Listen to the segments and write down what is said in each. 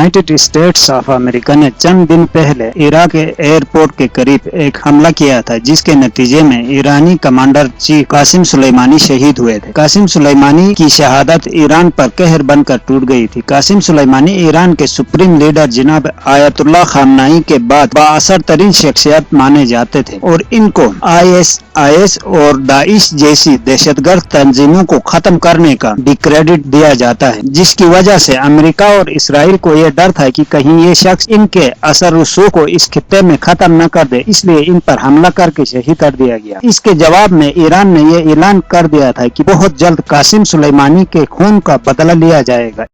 United states of America ने चंद दिन पहले इराक एयरपोर्ट के करीब एक हमला किया था, जिसके नतीजे में ईरानी कमांडर चीफ कासिम सुलेमानी शहीद हुए थे। कासिम सुलेमानी की शहादत ईरान पर कहर बनकर टूट गई थी। कासिम सुलेमानी ईरान के सुप्रीम लीडर जनाब आयतुल्लाह खामनाई के बाद बाअसर तरीन शख्सियत माने जाते थे और इनको ISIS और दाइश जैसी दहशतगर्द तंजीमों को खत्म करने का भी क्रेडिट दिया जाता है, जिसकी वजह से अमेरिका और इसराइल को यह डर था कि कहीं ये शख्स इनके असर रसूख को इस खित्ते में खत्म न कर दे, इसलिए इन पर हमला करके शहीद कर दिया गया। इसके जवाब में ईरान ने यह ऐलान कर दिया था कि बहुत जल्द कासिम सुलेमानी के खून का बदला लिया जाएगा।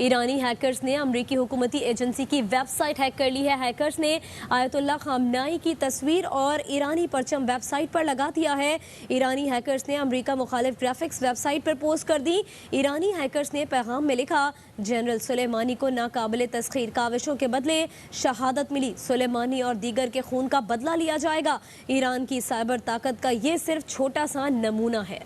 ईरानी हैकर्स ने अमरीकी हुकूमती एजेंसी की वेबसाइट हैक कर ली है। हैकर्स ने आयतुल्लाह खामनाई की तस्वीर और ईरानी परचम वेबसाइट पर लगा दिया है। ईरानी हैकर्स ने अमरीका मुखालिफ ग्राफिक्स वेबसाइट पर पोस्ट कर दी। ईरानी हैकर्स ने पैगाम में लिखा, जनरल सुलेमानी को नाकाबिले तस्खीर काविशों के बदले शहादत मिली। सुलेमानी और दीगर के खून का बदला लिया जाएगा। ईरान की साइबर ताकत का ये सिर्फ छोटा सा नमूना है।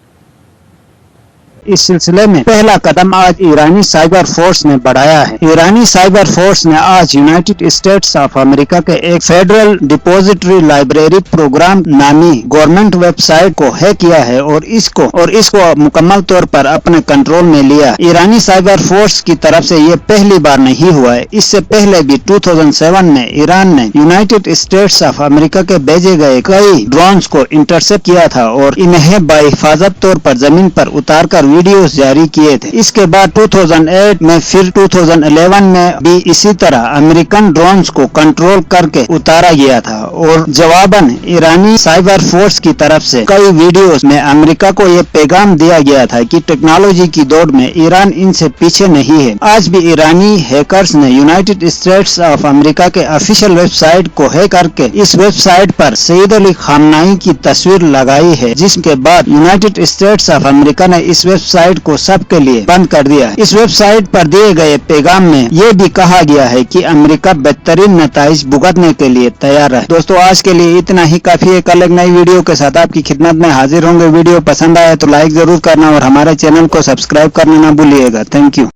इस सिलसिले में पहला कदम आज ईरानी साइबर फोर्स ने बढ़ाया है। ईरानी साइबर फोर्स ने आज यूनाइटेड स्टेट्स ऑफ अमेरिका के एक फेडरल डिपॉजिटरी लाइब्रेरी प्रोग्राम नामी गवर्नमेंट वेबसाइट को हैक किया है और इसको मुकम्मल तौर पर अपने कंट्रोल में लिया। ईरानी साइबर फोर्स की तरफ से ये पहली बार नहीं हुआ है। इससे पहले भी 2007 में ईरान ने यूनाइटेड स्टेट्स ऑफ अमेरिका के भेजे गए कई ड्रोन्स को इंटरसेप्ट किया था और इन्हें बाहिफाजत तौर पर जमीन पर उतार कर वीडियोस जारी किए थे। इसके बाद 2008 में फिर 2011 में भी इसी तरह अमेरिकन ड्रोन्स को कंट्रोल करके उतारा गया था और जवाबन ईरानी साइबर फोर्स की तरफ से कई वीडियोस में अमेरिका को यह पैगाम दिया गया था कि टेक्नोलॉजी की दौड़ में ईरान इनसे पीछे नहीं है। आज भी ईरानी हैकर्स ने यूनाइटेड स्टेट्स ऑफ अमेरिका के ऑफिशियल वेबसाइट को हैक करके इस वेबसाइट पर सईद अली खामनाई की तस्वीर लगाई है, जिसके बाद यूनाइटेड स्टेट्स ऑफ अमेरिका ने इस वेबसाइट को सबके लिए बंद कर दिया। इस वेबसाइट पर दिए गए पैगाम में यह भी कहा गया है कि अमेरिका बेहतरीन नताइज भुगतने के लिए तैयार है। दोस्तों, आज के लिए इतना ही काफी है। कल एक नई वीडियो के साथ आपकी खिदमत में हाजिर होंगे। वीडियो पसंद आए तो लाइक जरूर करना और हमारे चैनल को सब्सक्राइब करना ना भूलिएगा। Thank you.